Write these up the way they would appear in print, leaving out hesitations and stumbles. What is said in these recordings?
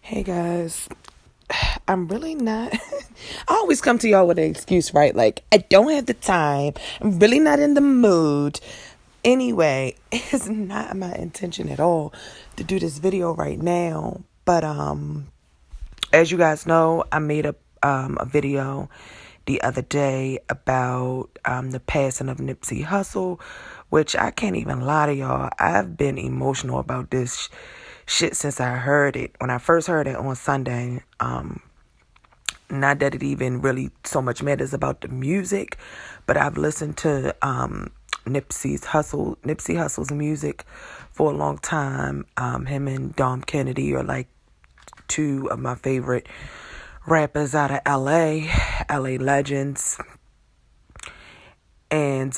Hey guys, I'm really not. I always come to y'all with an excuse, right? Like, I don't have the time. I'm really not in the mood. Anyway, it's not my intention at all to do this video right now. But as you guys know, I made a video the other day about the passing of Nipsey Hussle, which I can't even lie to y'all. I've been emotional about this shit since I heard it. When I first heard it on Sunday, not that it even really so much matters about the music, but I've listened to Nipsey Hussle's music for a long time. Him and Dom Kennedy are like two of my favorite rappers out of LA legends. And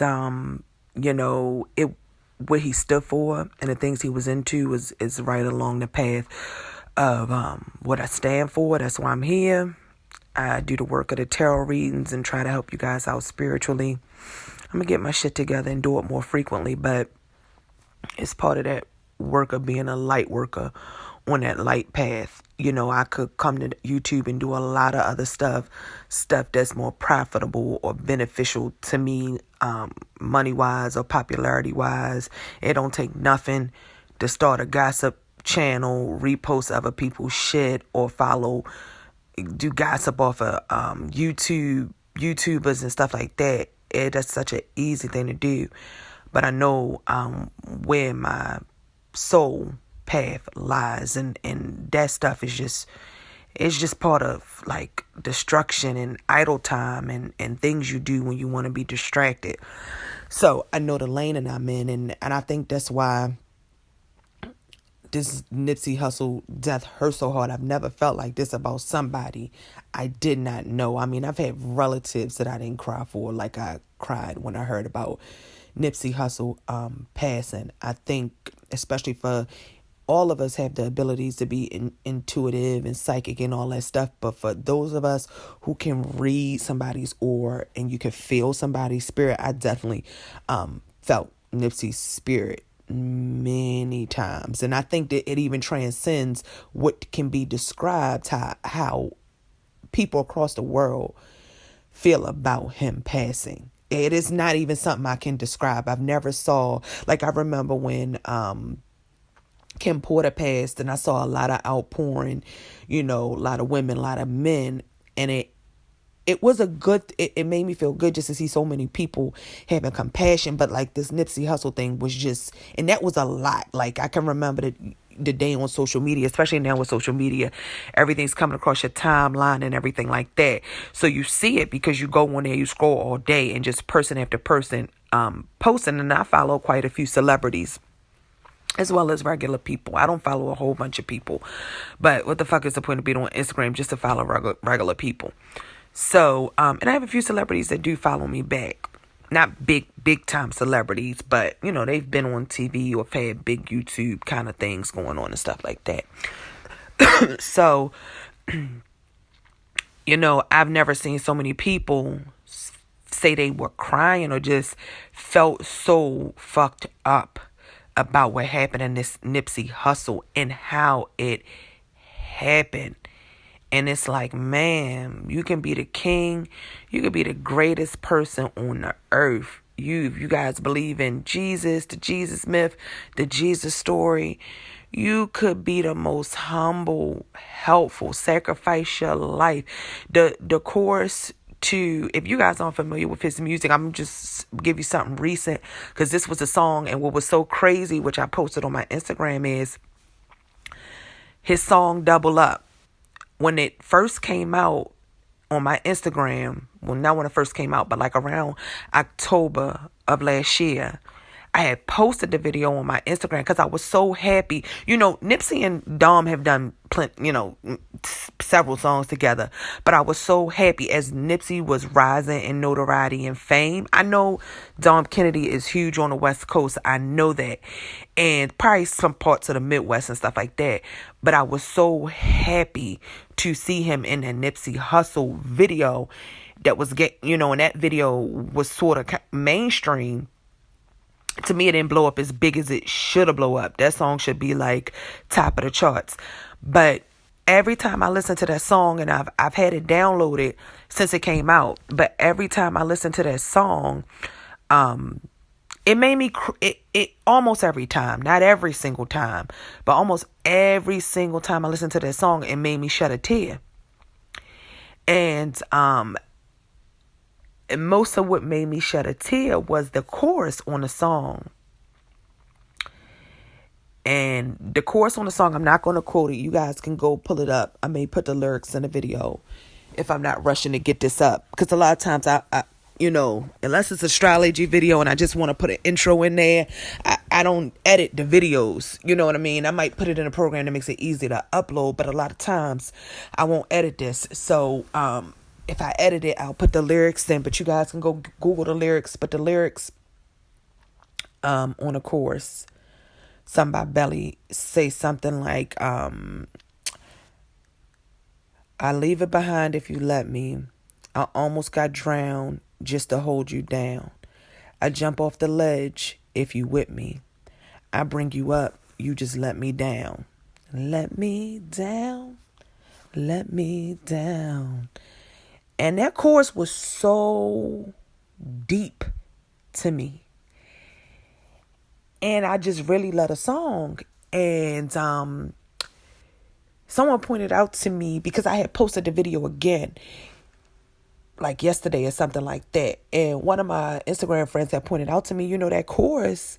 it what he stood for and the things he was into is right along the path of what I stand for. That's why I'm here. I do the work of the tarot readings and try to help you guys out spiritually. I'm gonna get my shit together and do it more frequently, but it's part of that work of being a light worker on that light path. I could come to YouTube and do a lot of other stuff that's more profitable or beneficial to me, money-wise or popularity-wise. It don't take nothing to start a gossip channel, repost other people's shit, or do gossip off of YouTubers and stuff like that. That's such an easy thing to do. But I know where my soul path lies, and that stuff is just part of like destruction and idle time and things you do when you want to be distracted. So I know the lane that I'm in, and I think that's why this Nipsey Hussle death hurt so hard. I've never felt like this about somebody I did not know. I mean, I've had relatives that I didn't cry for like I cried when I heard about Nipsey Hussle passing. I think especially for all of us have the abilities to be intuitive and psychic and all that stuff. But for those of us who can read somebody's aura and you can feel somebody's spirit, I definitely felt Nipsey's spirit many times. And I think that it even transcends what can be described, how people across the world feel about him passing. It is not even something I can describe. I've never saw, like I remember when Kim Porter passed, and I saw a lot of outpouring, a lot of women, a lot of men, and it was it made me feel good just to see so many people having compassion. But like this Nipsey Hussle thing was just, and that was a lot. Like I can remember the day on social media, especially now with social media, everything's coming across your timeline and everything like that. So you see it because you go on there, you scroll all day, and just person after person posting. And I follow quite a few celebrities as well as regular people. I don't follow a whole bunch of people, but what the fuck is the point of being on Instagram just to follow regular people? So, and I have a few celebrities that do follow me back. Not big time celebrities, but they've been on TV or had big YouTube kind of things going on and stuff like that. So, I've never seen so many people say they were crying or just felt so fucked up about what happened in this Nipsey Hussle and how it happened. And it's like, man, you can be the king. You can be the greatest person on the earth. You guys believe in Jesus, the Jesus myth, the Jesus story. You could be the most humble, helpful, sacrifice your life. The chorus to, if you guys aren't familiar with his music, I'm just give you something recent, because this was a song, and what was so crazy, which I posted on my Instagram, is his song Double Up. When it first came out on my Instagram, well, not when it first came out, but like around October of last year, I had posted the video on my Instagram because I was so happy. Nipsey and Dom have done several songs together, but I was so happy as Nipsey was rising in notoriety and fame. I know Dom Kennedy is huge on the West Coast. I know that, and probably some parts of the Midwest and stuff like that. But I was so happy to see him in a Nipsey Hussle video that was and that video was sort of mainstream. To me, it didn't blow up as big as it should have blown up. That song should be like top of the charts. But every time I listen to that song, and I've had it downloaded since it came out, but every time I listen to that song, it made me it almost every time, not every single time, but almost every single time I listen to that song, it made me shed a tear. And most of what made me shed a tear was the chorus on the song. And the chorus on the song, I'm not going to quote it. You guys can go pull it up. I may put the lyrics in the video if I'm not rushing to get this up. Because a lot of times I unless it's astrology video and I just want to put an intro in there, I don't edit the videos. You know what I mean? I might put it in a program that makes it easy to upload. But a lot of times I won't edit this. So if I edit it, I'll put the lyrics in. But you guys can go Google the lyrics. But the lyrics on the chorus, Something by Belly, say something like, I leave it behind if you let me. I almost got drowned just to hold you down. I jump off the ledge if you with me. I bring you up, you just let me down. Let me down, let me down. And that chorus was so deep to me. And I just really love the song. And someone pointed out to me, because I had posted the video again, like yesterday or something like that. And one of my Instagram friends had pointed out to me, that chorus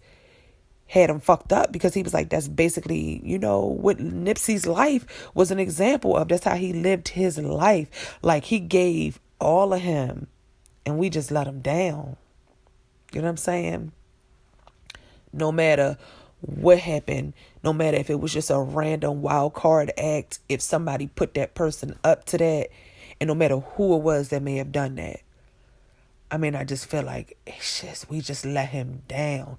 had him fucked up, because he was like, that's basically, what Nipsey's life was an example of. That's how he lived his life. Like, he gave all of him and we just let him down. You know what I'm saying? No matter what happened, no matter if it was just a random wild card act, if somebody put that person up to that, and no matter who it was that may have done that. I mean, I just feel like we just let him down,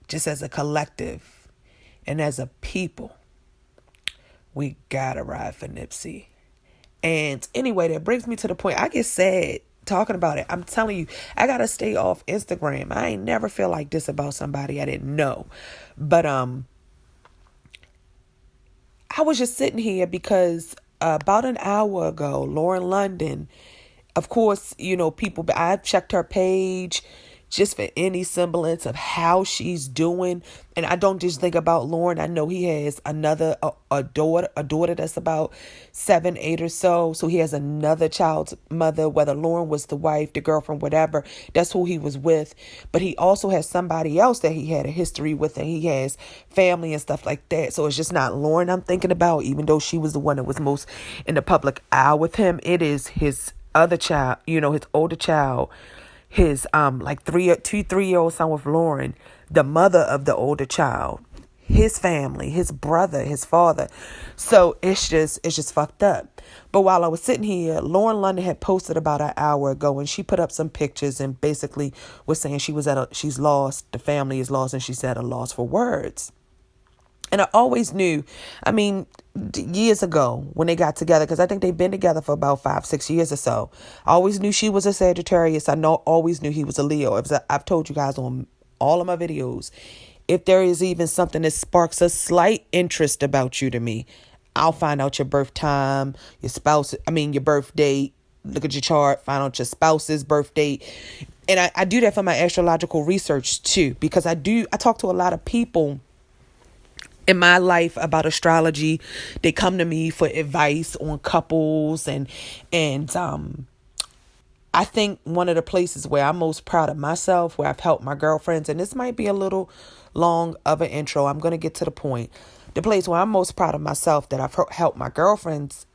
just as a collective and as a people. We gotta ride for Nipsey. And anyway, that brings me to the point. I get sad talking about it. I'm telling you, I gotta stay off Instagram. I ain't never feel like this about somebody I didn't know. But I was just sitting here because about an hour ago, Lauren London, of course, people, I checked her page just for any semblance of how she's doing. And I don't just think about Lauren. I know he has another, a daughter that's about 7, 8 or so. So he has another child's mother, whether Lauren was the wife, the girlfriend, whatever. That's who he was with. But he also has somebody else that he had a history with, and he has family and stuff like that. So it's just not Lauren I'm thinking about, even though she was the one that was most in the public eye with him. It is his other child, his older child, his 3-year-old son with Lauren, the mother of the older child, his family, his brother, his father. So it's just fucked up. But while I was sitting here, Lauren London had posted about an hour ago, and she put up some pictures and basically was saying she's lost, the family is lost, and she's at a loss for words. And I always knew, years ago when they got together, because I think they've been together for about 5-6 years or so. I always knew she was a Sagittarius. Always knew he was a Leo. I've told you guys on all of my videos, if there is even something that sparks a slight interest about you to me, I'll find out your birth time, your birth date, look at your chart, find out your spouse's birth date. And I do that for my astrological research too, because I talk to a lot of people in my life about astrology. They come to me for advice on couples, and I think one of the places where I'm most proud of myself, where I've helped my girlfriends, and this might be a little long of an intro, I'm going to get to the point. The place where I'm most proud of myself that I've helped my girlfriends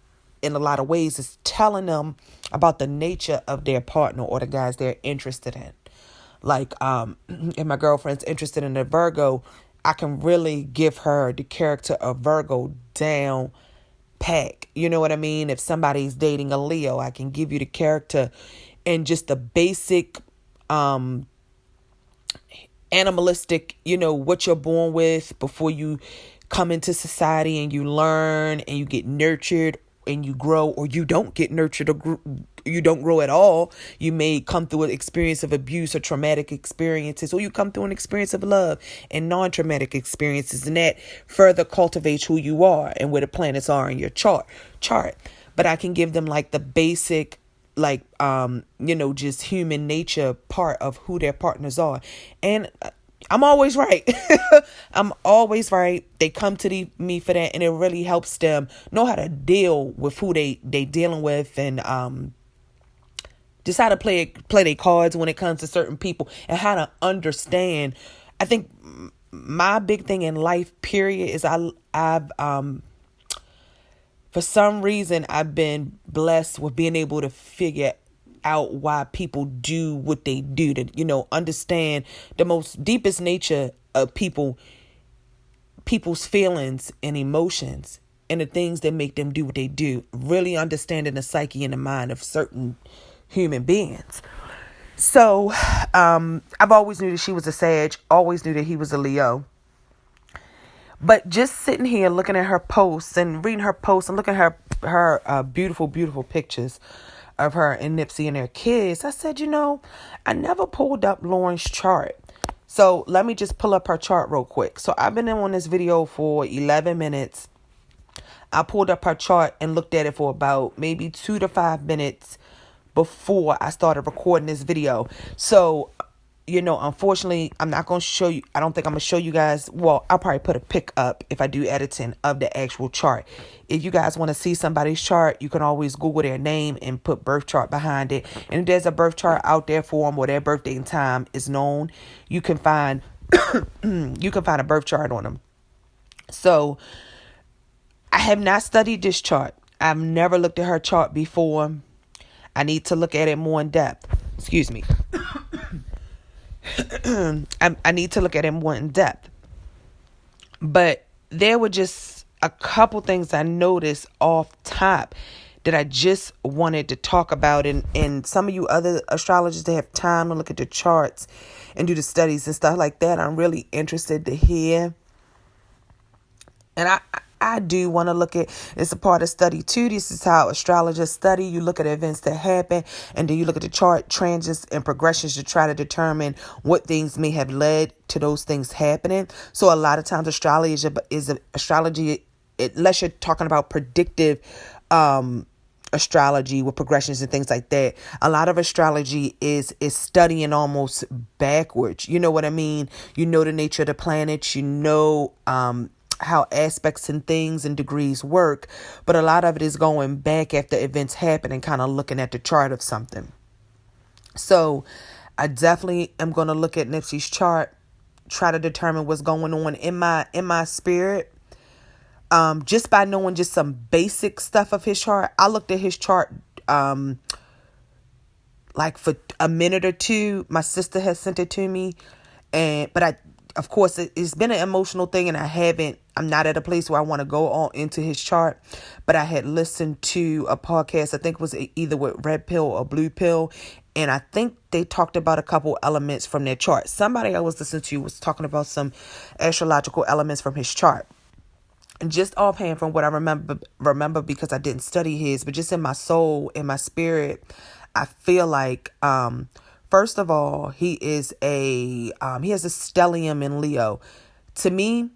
in a lot of ways is telling them about the nature of their partner or the guys they're interested in. Like, if my girlfriend's interested in a Virgo, I can really give her the character of Virgo down pack. You know what I mean? If somebody's dating a Leo, I can give you the character and just the basic animalistic, what you're born with before you come into society and you learn and you get nurtured and you grow, or you don't get nurtured, or you don't grow at all. You may come through an experience of abuse or traumatic experiences, or you come through an experience of love and non-traumatic experiences, and that further cultivates who you are and where the planets are in your chart. But I can give them like the basic, like, just human nature part of who their partners are. And I'm always right. I'm always right. They come to me for that, and it really helps them know how to deal with who they dealing with, and just how to play their cards when it comes to certain people, and how to understand. I think my big thing in life, period, is I've for some reason I've been blessed with being able to figure out why people do what they do, to understand the most deepest nature of people's feelings and emotions, and the things that make them do what they do, really understanding the psyche and the mind of certain human beings. So I've always knew that she was a Sag, always knew that he was a Leo. But just sitting here looking at her posts and reading her posts and looking at her beautiful, beautiful pictures of her and Nipsey and their kids, I said, I never pulled up Lauren's chart. So let me just pull up her chart real quick. So I've been on this video for 11 minutes. I pulled up her chart and looked at it for about maybe 2 to 5 minutes before I started recording this video. So, unfortunately, I'm not going to show you. I don't think I'm going to show you guys. Well, I'll probably put a pic up if I do editing of the actual chart. If you guys want to see somebody's chart, you can always Google their name and put birth chart behind it. And if there's a birth chart out there for them, or their birthday and time is known, you can find a birth chart on them. So I have not studied this chart. I've never looked at her chart before. I need to look at it more in depth. Excuse me. I need to look at it more in depth. But there were just a couple things I noticed off top that I just wanted to talk about. And some of you other astrologers that have time to look at the charts and do the studies and stuff like that, I'm really interested to hear. And I do want to look at, it's a part of study too. This is how astrologers study. You look at events that happen, and then you look at the chart transits and progressions to try to determine what things may have led to those things happening. So a lot of times astrology, unless you're talking about predictive astrology with progressions and things like that, a lot of astrology is studying almost backwards. You know what I mean? You know the nature of the planets, how aspects and things and degrees work, but a lot of it is going back after events happen and kind of looking at the chart of something. So I definitely am going to look at Nipsey's chart, try to determine what's going on in my spirit. Just by knowing just some basic stuff of his chart. I looked at his chart like for a minute or two. My sister has sent it to me, but of course, it's been an emotional thing, and I'm not at a place where I want to go on into his chart, but I had listened to a podcast, I think it was either with Red Pill or Blue Pill, and I think they talked about a couple elements from their chart. Somebody I was listening to was talking about some astrological elements from his chart. And just offhand from what I remember because I didn't study his, but just in my soul, in my spirit, I feel like, first of all, he has a stellium in Leo. To me,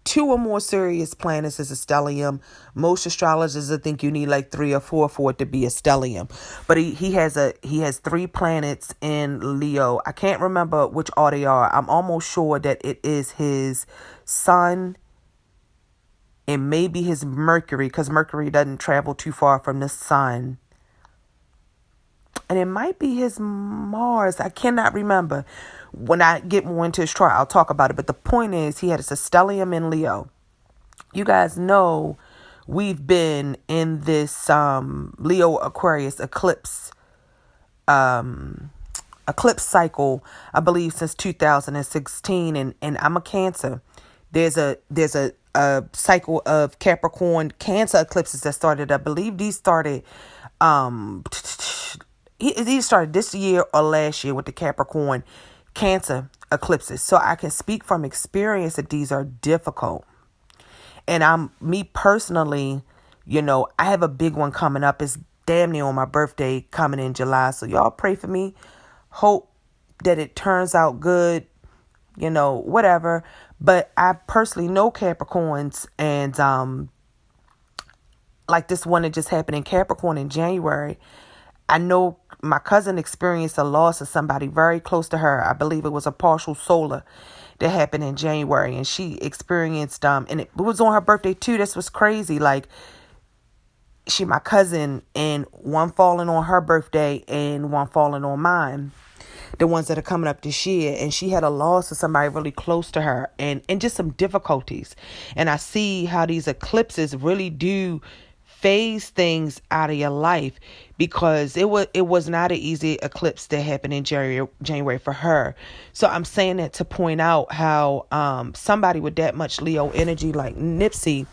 2 or more serious planets is a stellium. Most astrologers think you need like 3 or 4 for it to be a stellium. But he has 3 planets in Leo. I can't remember which order they are. I'm almost sure that it is his sun and maybe his Mercury, because Mercury doesn't travel too far from the sun. And it might be his Mars. I cannot remember. When I get more into his chart, I'll talk about it. But the point is, he had a stellium in Leo. You guys know we've been in this Leo Aquarius eclipse cycle, I believe, since 2016. And I'm a Cancer. There's a cycle of Capricorn Cancer eclipses that started. I believe these started these started this year or last year with the Capricorn Cancer eclipses. So I can speak from experience that these are difficult. And me personally, I have a big one coming up. It's damn near on my birthday coming in July. So y'all pray for me. Hope that it turns out good, whatever. But I personally know Capricorns, and like this one that just happened in Capricorn in January. I know my cousin experienced a loss of somebody very close to her. I believe it was a partial solar that happened in January, and she experienced and it was on her birthday too. This was crazy. Like, she my cousin, and one falling on her birthday and one falling on mine, the ones that are coming up this year. And she had a loss of somebody really close to her, and just some difficulties. And I see how these eclipses really do phase things out of your life, because it was not an easy eclipse that happened in January for her. So I'm saying that to point out how somebody with that much Leo energy like Nipsey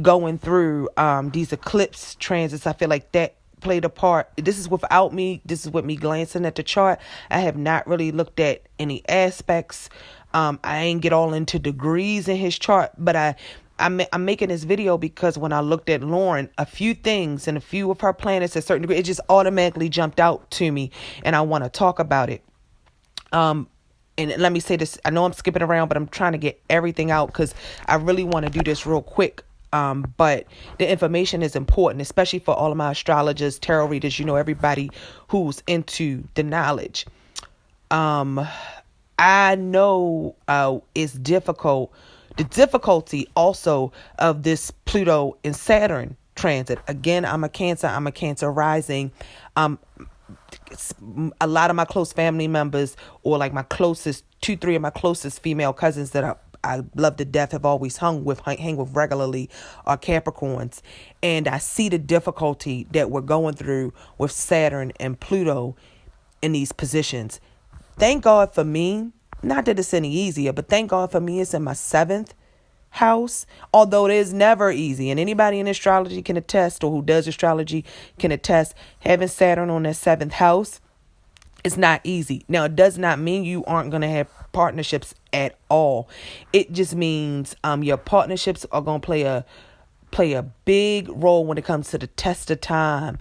going through these eclipse transits, I feel like that played a part. This is with me glancing at the chart. I have not really looked at any aspects. I ain't get all into degrees in his chart, but I'm making this video because when I looked at Lauren, a few things and a few of her planets at a certain degree, it just automatically jumped out to me, and I want to talk about it. And let me say this, I know I'm skipping around, but I'm trying to get everything out because I really want to do this real quick. But the information is important, especially for all of my astrologers, tarot readers, everybody who's into the knowledge. I know it's difficult. The difficulty also of this Pluto and Saturn transit. Again, I'm a Cancer rising. A lot of my close family members, or like my closest 2-3 of my closest female cousins that I love to death, have always hang with regularly, are Capricorns. And I see the difficulty that we're going through with Saturn and Pluto in these positions. Thank God for me. Not that it's any easier, but thank God for me, it's in my 7th house. Although it is never easy. And anybody in astrology can attest, or who does astrology can attest, having Saturn on that 7th house, it's not easy. Now, it does not mean you aren't going to have partnerships at all. It just means your partnerships are going to play a big role when it comes to the test of time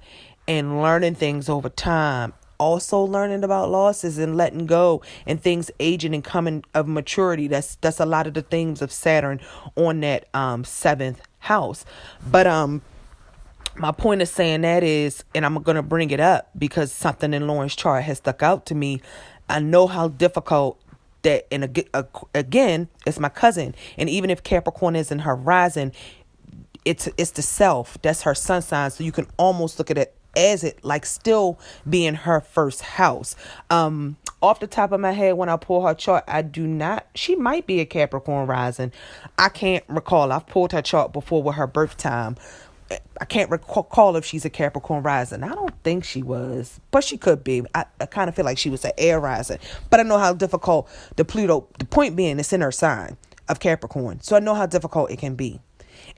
and learning things over time. Also learning about losses and letting go and things aging and coming of maturity. That's a lot of the themes of Saturn on that 7th house. But my point of saying that is, and I'm going to bring it up because something in Lauren's chart has stuck out to me. I know how difficult that, and again, it's my cousin. And even if Capricorn is in her rising, it's the self. That's her sun sign. So you can almost look at it as it like still being her first house. Off the top of my head, when I pull her chart, she might be a Capricorn rising. I can't recall. I've pulled her chart before with her birth time. I can't recall if she's a Capricorn rising. I don't think she was, but she could be. I kind of feel like she was an air rising, but I know how difficult the point being, it's in her sign of Capricorn. So I know how difficult it can be.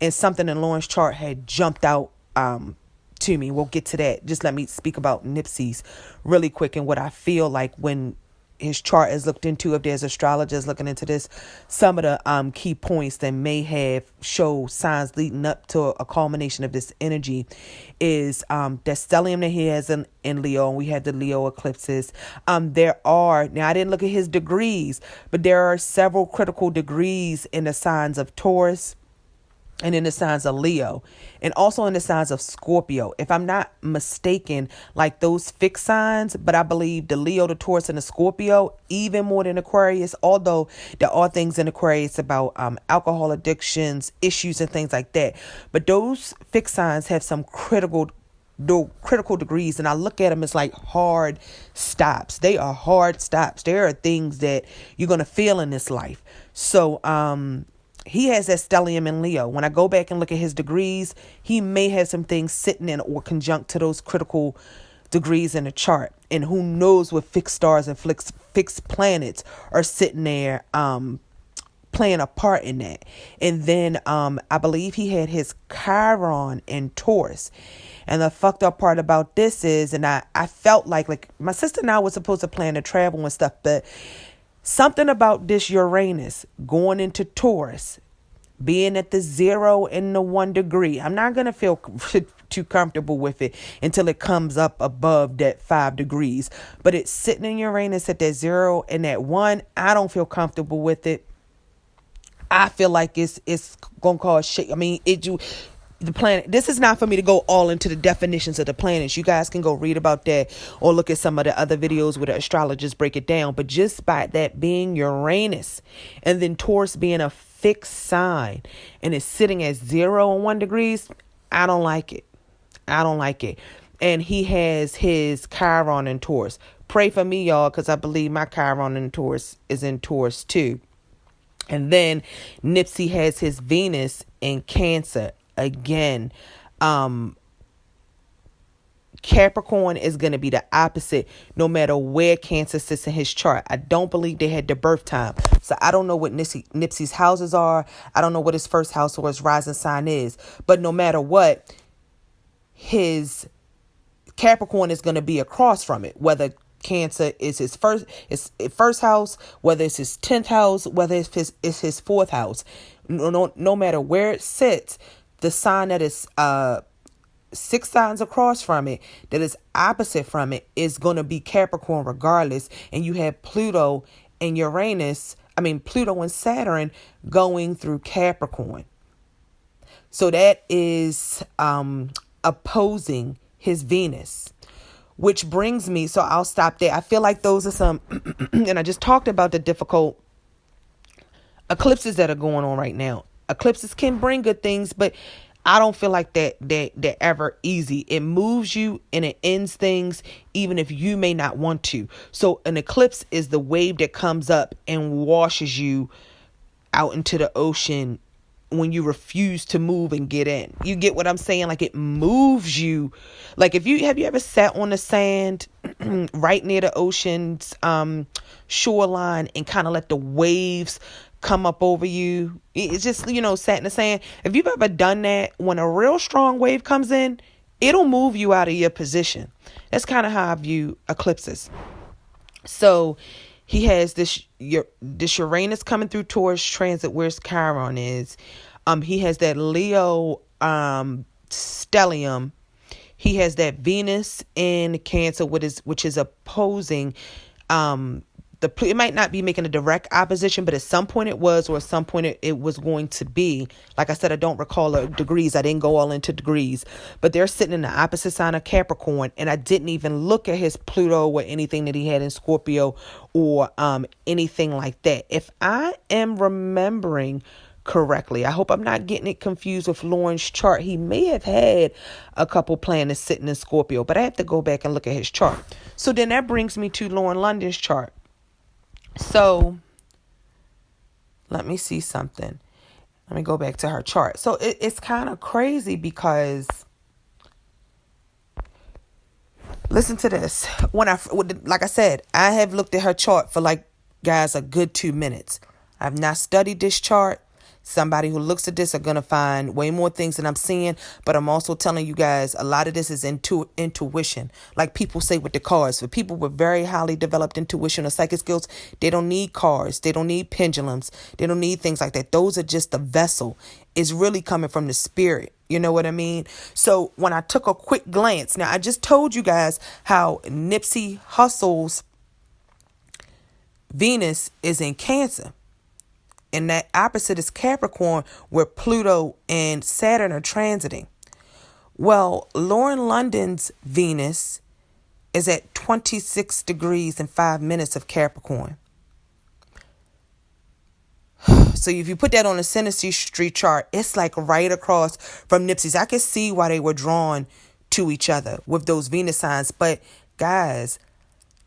And something in Lauren's chart had jumped out to me. We'll get to that. Just let me speak about Nipsey's really quick and what I feel like when his chart is looked into. If there's astrologers looking into this, some of the key points that may have show signs leading up to a culmination of this energy is that stellium that he has in Leo, and we had the Leo eclipses. Now I didn't look at his degrees, but there are several critical degrees in the signs of Taurus and in the signs of Leo, and also in the signs of Scorpio. If I'm not mistaken, like those fixed signs, but I believe the Leo, the Taurus, and the Scorpio, even more than Aquarius, although there are things in Aquarius about alcohol addictions, issues, and things like that. But those fixed signs have some critical degrees, and I look at them as like hard stops. They are hard stops. There are things that you're going to feel in this life. So, he has that stellium in Leo. When I go back and look at his degrees, he may have some things sitting in or conjunct to those critical degrees in the chart. And who knows what fixed stars and fixed planets are sitting there playing a part in that. And then I believe he had his Chiron in Taurus. And the fucked up part about this is, and I felt like my sister and I was supposed to plan to travel and stuff, but something about this Uranus going into Taurus being at the 0 and the 1 degree. I'm not going to feel too comfortable with it until it comes up above that 5 degrees. But it's sitting in Uranus at that 0 and that 1. I don't feel comfortable with it. I feel like it's gonna cause shit. I mean, the planet. This is not for me to go all into the definitions of the planets. You guys can go read about that or look at some of the other videos where the astrologers break it down. But just by that being Uranus, and then Taurus being a fixed sign, and it's sitting at 0 and 1 degrees, I don't like it. I don't like it. And he has his Chiron in Taurus. Pray for me, y'all, because I believe my Chiron in Taurus is in Taurus too. And then Nipsey has his Venus in Cancer. Again, Capricorn is going to be the opposite no matter where Cancer sits in his chart. I don't believe they had the birth time. So I don't know what Nipsey's houses are. I don't know what his first house or his rising sign is. But no matter what, his Capricorn is going to be across from it, whether Cancer is his first house, whether it's his 10th house, whether it's his 4th house. No matter where it sits, the sign that is 6 signs across from it, that is opposite from it, is going to be Capricorn regardless. And you have Pluto and Pluto and Saturn going through Capricorn. So that is opposing his Venus. Which brings me, so I'll stop there. I feel like those are some, and I just talked about the difficult eclipses that are going on right now. Eclipses can bring good things, but I don't feel like they're ever easy. It moves you and it ends things, even if you may not want to. So an eclipse is the wave that comes up and washes you out into the ocean when you refuse to move and get in. You get what I'm saying? Like, it moves you. Like, have you ever sat on the sand right near the ocean's shoreline and kind of let the waves come up over you? It's just, sat in the sand. If you've ever done that, when a real strong wave comes in, it'll move you out of your position. That's kind of how I view eclipses. So he has this Uranus coming through Taurus transit where his Chiron is. He has that Leo stellium. He has that Venus in Cancer, which is opposing it might not be making a direct opposition, but at some point it was, or at some point it was going to be. Like I said, I don't recall the degrees. I didn't go all into degrees, but they're sitting in the opposite sign of Capricorn. And I didn't even look at his Pluto or anything that he had in Scorpio or anything like that. If I am remembering correctly, I hope I'm not getting it confused with Lauren's chart. He may have had a couple planets sitting in Scorpio, but I have to go back and look at his chart. So then that brings me to Lauren London's chart. So let me see something. Let me go back to her chart. So it's kind of crazy because, listen to this. Like I said, I have looked at her chart for a good 2 minutes. I've not studied this chart. Somebody who looks at this are going to find way more things than I'm seeing. But I'm also telling you guys, a lot of this is intuition. Like people say with the cards. For people with very highly developed intuition or psychic skills, they don't need cards. They don't need pendulums. They don't need things like that. Those are just the vessel. It's really coming from the spirit. You know what I mean? So when I took a quick glance, now I just told you guys how Nipsey Hussle's Venus is in Cancer. And that opposite is Capricorn, where Pluto and Saturn are transiting. Well, Lauren London's Venus is at 26 degrees and 5 minutes of Capricorn. So if you put that on a synastry chart, it's like right across from Nipsey's. I could see why they were drawn to each other with those Venus signs. But guys,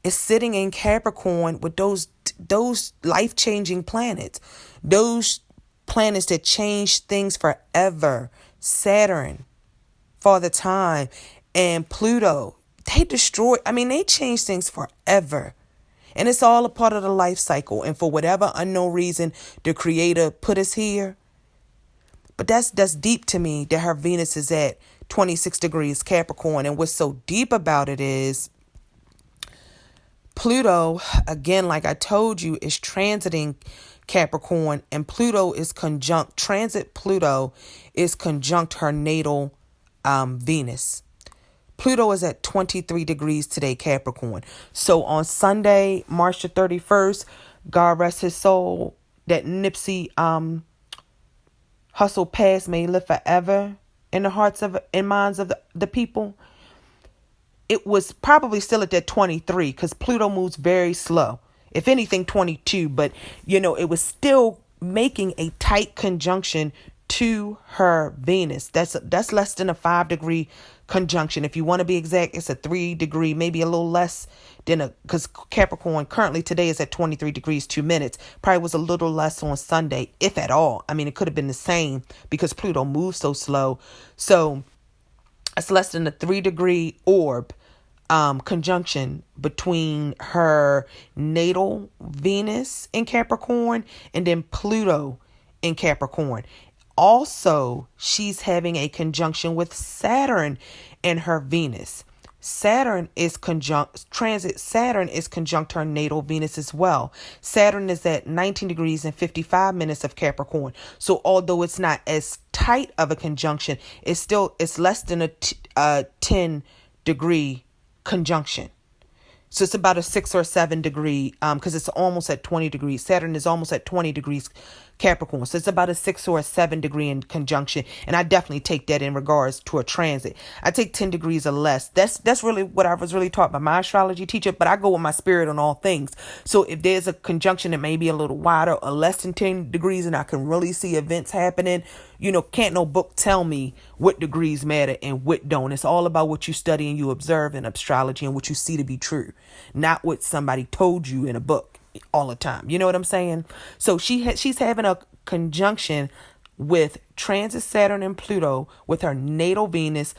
it's sitting in Capricorn with those life-changing planets. Those planets that change things forever. Saturn, Father Time, and Pluto. They change things forever. And it's all a part of the life cycle. And for whatever unknown reason, the Creator put us here. But that's deep to me that her Venus is at 26 degrees Capricorn. And what's so deep about it is Pluto, again, like I told you, is transiting Capricorn, and Pluto is transit Pluto is conjunct her natal Venus. Pluto is at 23 degrees today, Capricorn. So on Sunday, March the 31st, God rest his soul, that Nipsey Hussle passed, may live forever in the hearts of and minds of the people. It was probably still at that 23 because Pluto moves very slow. If anything, 22. But, it was still making a tight conjunction to her Venus. That's less than a 5-degree conjunction. If you want to be exact, it's a 3-degree, maybe a little less than because Capricorn currently today is at 23 degrees 2 minutes. Probably was a little less on Sunday, if at all. I mean, it could have been the same because Pluto moves so slow. So it's less than a 3-degree orb conjunction between her natal Venus in Capricorn and then Pluto in Capricorn. Also, she's having a conjunction with Saturn and her Venus. Saturn is conjunct her natal Venus as well. Saturn is at 19 degrees and 55 minutes of Capricorn. So although it's not as tight of a conjunction, it's less than a 10-degree conjunction. So it's about a 6 or 7 degree, because it's almost at 20 degrees. Saturn is almost at 20 degrees Capricorn. So it's about a 6 or a 7 degree in conjunction. And I definitely take that in regards to a transit. I take 10 degrees or less. That's really what I was really taught by my astrology teacher, but I go with my spirit on all things. So if there's a conjunction that may be a little wider or less than 10 degrees and I can really see events happening, can't no book tell me what degrees matter and what don't. It's all about what you study and you observe in astrology and what you see to be true, not what somebody told you in a book all the time. You know what I'm saying? So she's having a conjunction with transit Saturn and Pluto with her natal Venus.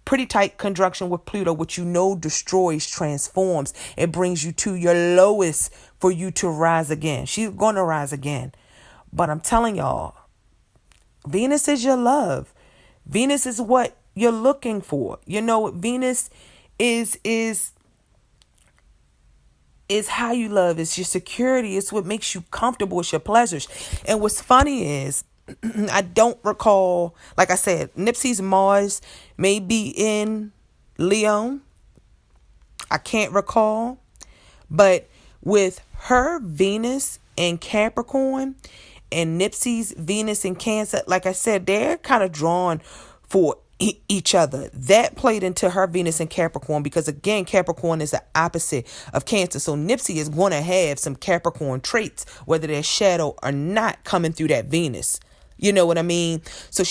Pretty tight conjunction with Pluto, which destroys, transforms. It brings you to your lowest for you to rise again. She's going to rise again. But I'm telling y'all, Venus is your love. Venus is what you're looking for. Venus is how you love. It's your security. It's what makes you comfortable. It's your pleasures. And what's funny is I don't recall, like I said, Nipsey's Mars may be in Leo. I can't recall. But with her Venus in Capricorn and Nipsey's Venus in Cancer, like I said, they're kind of drawn for each other. That played into her Venus in Capricorn because, again, Capricorn is the opposite of Cancer. So Nipsey is going to have some Capricorn traits, whether they're shadow or not, coming through that Venus. You know what I mean? So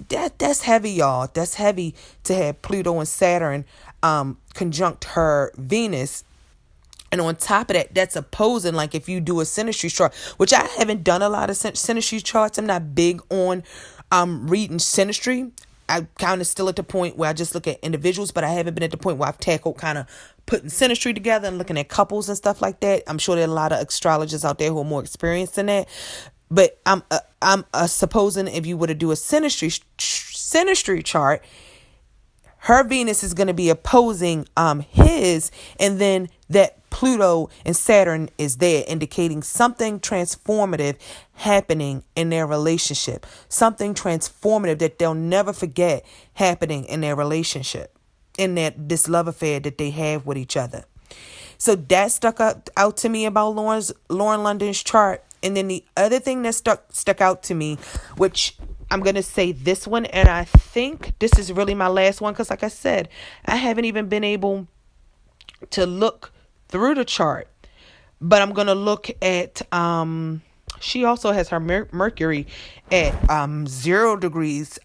that's heavy, y'all. That's heavy to have Pluto and Saturn conjunct her Venus. And on top of that, that's opposing, like if you do a synastry chart, which I haven't done a lot of synastry charts. I'm not big on reading synastry. I kind of still at the point where I just look at individuals, but I haven't been at the point where I've tackled kind of putting synastry together and looking at couples and stuff like that. I'm sure there are a lot of astrologers out there who are more experienced in that. But I'm supposing if you were to do a synastry chart, her Venus is going to be opposing his, and then that Pluto and Saturn is there, indicating something transformative happening in their relationship. Something transformative that they'll never forget happening in their relationship, in this love affair that they have with each other. So that stuck out to me about Lauren London's chart. And then the other thing that stuck out to me, which I'm going to say this one, and I think this is really my last one, because like I said, I haven't even been able to look through the chart, but I'm going to look at, she also has her Mercury at 0 degrees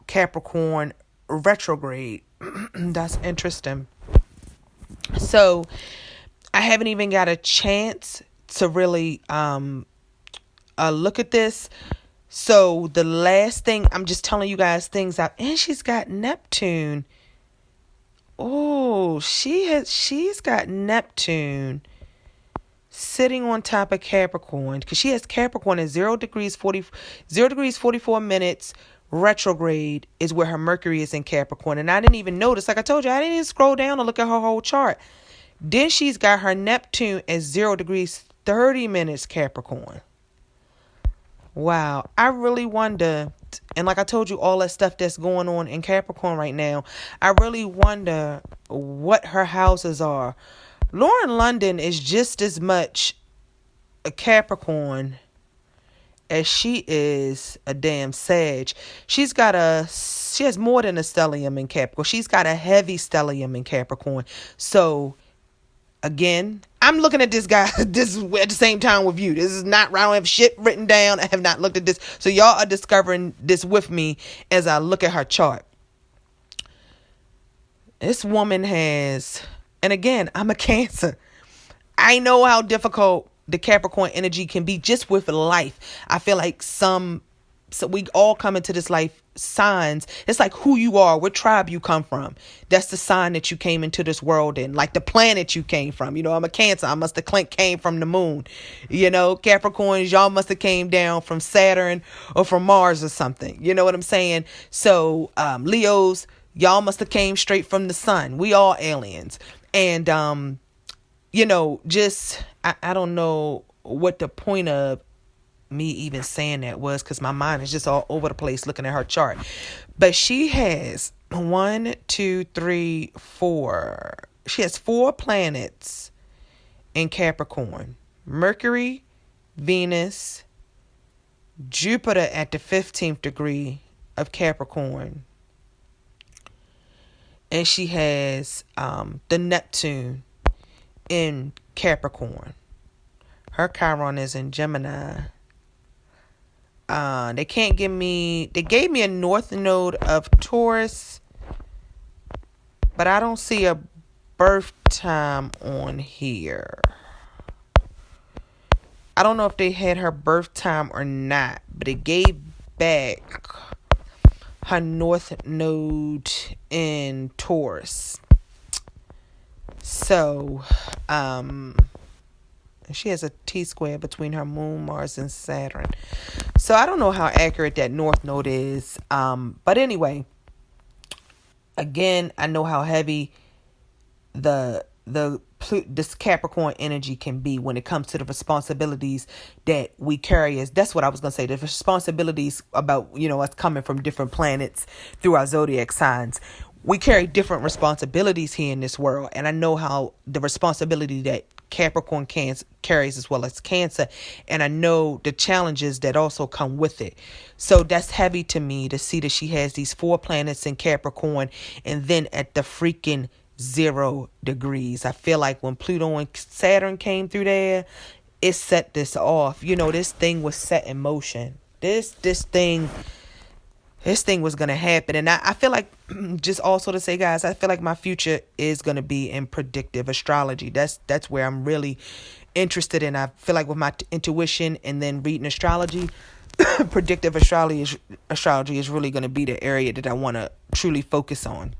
Capricorn retrograde. That's interesting. So I haven't even got a chance to really look at this. So the last thing, I'm just telling you guys things out, and she's got Neptune. Oh, she's got Neptune sitting on top of Capricorn, because she has Capricorn at 0 degrees 44 minutes retrograde is where her Mercury is in Capricorn. And I didn't even notice, like I told you, I didn't even scroll down to look at her whole chart. Then she's got her Neptune at 0 degrees 30 minutes Capricorn. Wow. I really wonder, and like I told you, all that stuff that's going on in Capricorn right now, I really wonder what her houses are. Lauren London is just as much a Capricorn as she is a damn Sag. She has more than a stellium in Capricorn. She's got a heavy stellium in Capricorn. So again, I'm looking at this guy this at the same time with you. This is not, I don't have shit written down. I have not looked at this. So y'all are discovering this with me as I look at her chart. This woman has, and again, I'm a Cancer. I know how difficult the Capricorn energy can be just with life. I feel like so we all come into this life signs. It's like who you are, what tribe you come from. That's the sign that you came into this world in, like the planet you came from. You know, I'm a Cancer. I must have came from the moon. You know, Capricorns, y'all must have came down from Saturn or from Mars or something. You know what I'm saying? So Leos, y'all must have came straight from the sun. We all aliens. And you know, just I don't know what the point of me even saying that was, because my mind is just all over the place looking at her chart. But she has 1, 2, 3, 4. She has 4 planets in Capricorn: Mercury, Venus, Jupiter at the 15th degree of Capricorn, and she has the Neptune in Capricorn. Her Chiron is in Gemini. They gave me a north node of Taurus, but I don't see a birth time on here. I don't know if they had her birth time or not, but it gave back her north node in Taurus. So, she has a T-square between her moon, Mars, and Saturn. So I don't know how accurate that north node is. But anyway, again, I know how heavy this Capricorn energy can be when it comes to the responsibilities that we carry. That's what I was going to say. The responsibilities about, us coming from different planets through our zodiac signs. We carry different responsibilities here in this world. And I know how the responsibility that Capricorn carries as well as Cancer. And I know the challenges that also come with it. So that's heavy to me to see that she has these 4 planets in Capricorn and then at the freaking 0 degrees. I feel like when Pluto and Saturn came through there, it set this off. This thing was set in motion. This thing was going to happen. And I feel like, just also to say, guys, I feel like my future is going to be in predictive astrology. That's where I'm really interested in. I feel like with my intuition and then reading astrology, predictive astrology is really going to be the area that I want to truly focus on.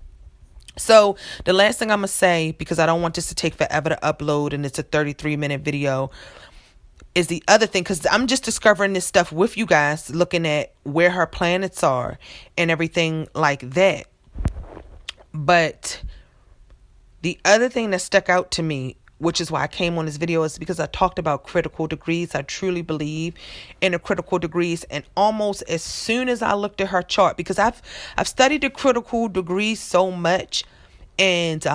So the last thing I'm going to say, because I don't want this to take forever to upload and it's a 33-minute video, is the other thing, because I'm just discovering this stuff with you guys, looking at where her planets are and everything like that. But the other thing that stuck out to me, which is why I came on this video, is because I talked about critical degrees. I truly believe in the critical degrees. And almost as soon as I looked at her chart, because I've studied the critical degrees so much, and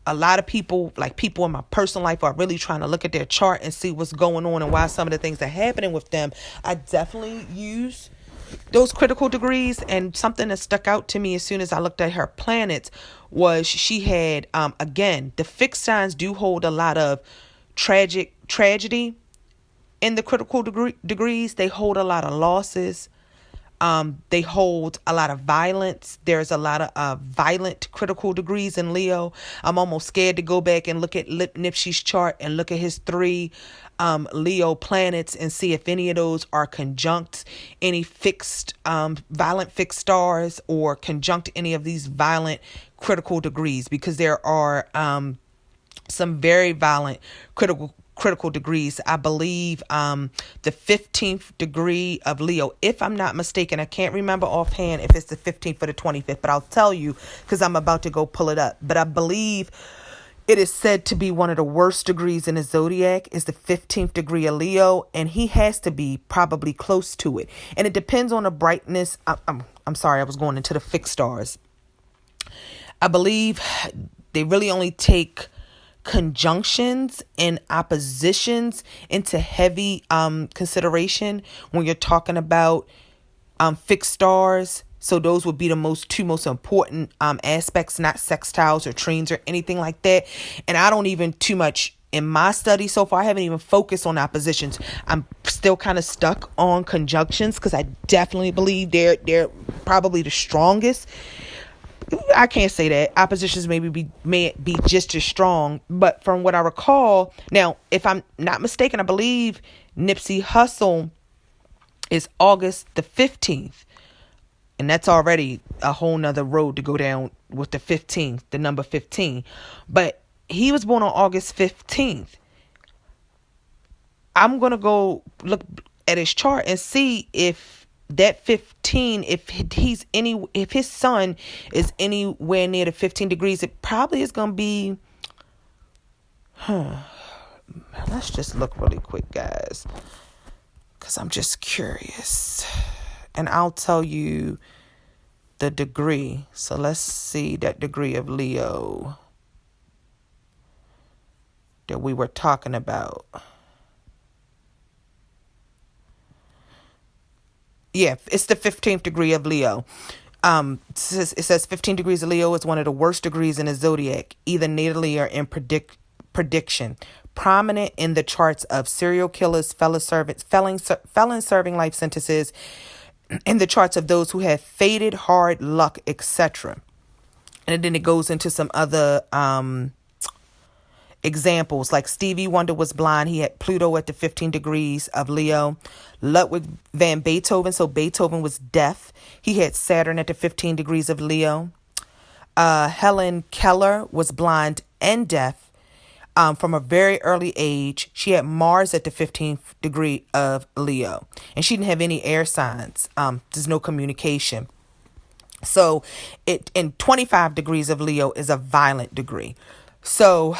a lot of people, like people in my personal life, are really trying to look at their chart and see what's going on and why some of the things are happening with them. I definitely use those critical degrees. And something that stuck out to me as soon as I looked at her planets was she had, again, the fixed signs do hold a lot of tragedy in the critical degrees. They hold a lot of losses. They hold a lot of violence. There's a lot of violent critical degrees in Leo. I'm almost scared to go back and look at Nipsey's chart and look at his 3 Leo planets and see if any of those are conjunct any fixed, violent fixed stars, or conjunct any of these violent critical degrees, because there are some very violent critical degrees. I believe the 15th degree of Leo, if I'm not mistaken. I can't remember offhand if it's the 15th or the 25th, but I'll tell you because I'm about to go pull it up. But I believe It is said to be one of the worst degrees in the zodiac. Is the 15th degree of Leo, and he has to be probably close to it. And it depends on the brightness. I'm sorry, I was going into the fixed stars. I believe they really only take conjunctions and oppositions into heavy consideration when you're talking about fixed stars. So those would be the two most important aspects, not sextiles or trines or anything like that. And I don't even too much in my study so far. I haven't even focused on oppositions. I'm still kind of stuck on conjunctions because I definitely believe they're probably the strongest. I can't say that. Oppositions may be just as strong, but from what I recall, now, if I'm not mistaken, I believe Nipsey Hussle is August the 15th. And that's already a whole nother road to go down with the 15th, the number 15. But he was born on August 15th. I'm going to go look at his chart and see if that 15, if his sun is anywhere near the 15 degrees, it probably is going to be, let's just look really quick, guys, because I'm just curious. And I'll tell you the degree. So let's see that degree of Leo that we were talking about. Yeah, it's the 15th degree of Leo. It says 15 degrees of Leo is one of the worst degrees in the zodiac, either natally or in prediction. Prominent in the charts of serial killers, felons serving life sentences, in the charts of those who have fated hard luck, etc. And then it goes into some other examples, like Stevie Wonder was blind. He had Pluto at the 15 degrees of Leo. Ludwig van Beethoven, so Beethoven was deaf. He had Saturn at the 15 degrees of Leo. Helen Keller was blind and deaf from a very early age. She had Mars at the 15th degree of Leo. And she didn't have any air signs. There's no communication. So it in 25 degrees of Leo is a violent degree. So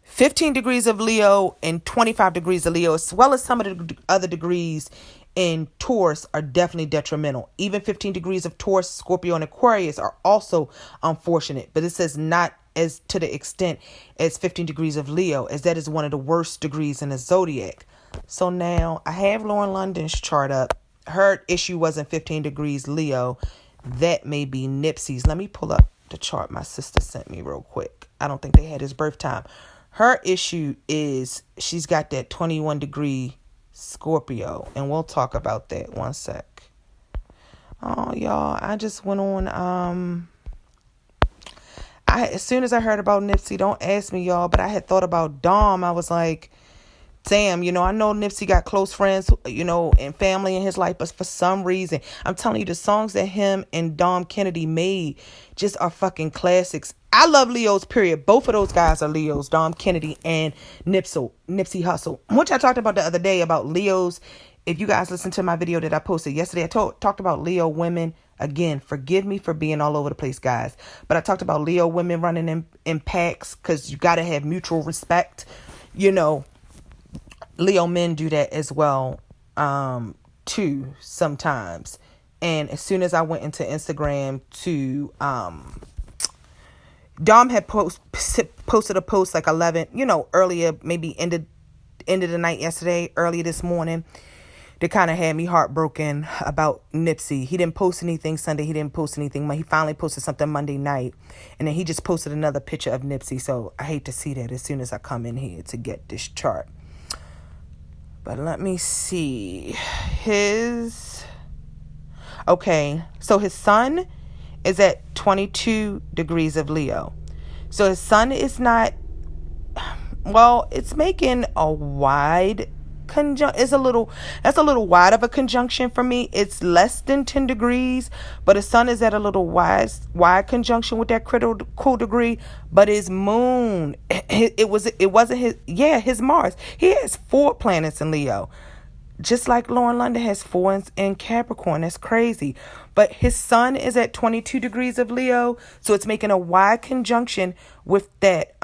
15 degrees of Leo and 25 degrees of Leo, as well as some of the other degrees in Taurus, are definitely detrimental. Even 15 degrees of Taurus, Scorpio, and Aquarius are also unfortunate. But it says not as to the extent as 15 degrees of Leo, as that is one of the worst degrees in the zodiac. So now I have Lauren London's chart up. Her issue wasn't 15 degrees Leo. That may be Nipsey's. Let me pull up the chart my sister sent me real quick. I don't think they had his birth time. Her issue is she's got that 21 degree Scorpio. And we'll talk about that. One sec. Oh, y'all, I just went on. As soon as I heard about Nipsey, don't ask me, y'all, but I had thought about Dom. I was like, damn, I know Nipsey got close friends, and family in his life, but for some reason, I'm telling you, the songs that him and Dom Kennedy made just are fucking classics. I love Leos, period. Both of those guys are Leos, Dom Kennedy and Nipsey Hussle, which I talked about the other day about Leos. If you guys listen to my video that I posted yesterday, I talked about Leo women. Again, forgive me for being all over the place, guys. But I talked about Leo women running in packs because you got to have mutual respect. Leo men do that as well, too, sometimes. And as soon as I went into Instagram to, Dom had posted a post like 11, earlier, maybe end of the night yesterday, early this morning. That kind of had me heartbroken about Nipsey. He didn't post anything Sunday. He didn't post anything. He finally posted something Monday night. And then he just posted another picture of Nipsey. So I hate to see that as soon as I come in here to get this chart. But let me see. Okay, so his sun is at 22 degrees of Leo. So his sun is not, it's making a wide conjunction. That's a little wide of a conjunction for me. It's less than 10 degrees, but his sun is at a little wide conjunction with that critical degree. But his moon, it wasn't his Mars. He has 4 planets in Leo. Just like Lauren London has 4 in Capricorn. That's crazy. But his sun is at 22 degrees of Leo. So it's making a wide conjunction with that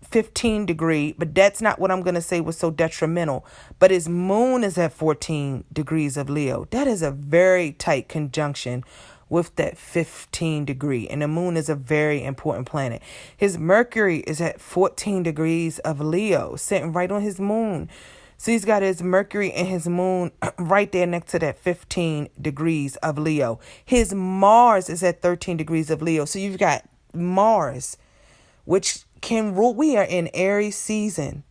15 degree. But that's not what I'm going to say was so detrimental. But his moon is at 14 degrees of Leo. That is a very tight conjunction with that 15 degree. And the moon is a very important planet. His Mercury is at 14 degrees of Leo, sitting right on his moon. So he's got his Mercury and his moon right there next to that 15 degrees of Leo. His Mars is at 13 degrees of Leo. So you've got Mars, which can rule. We are in Aries season.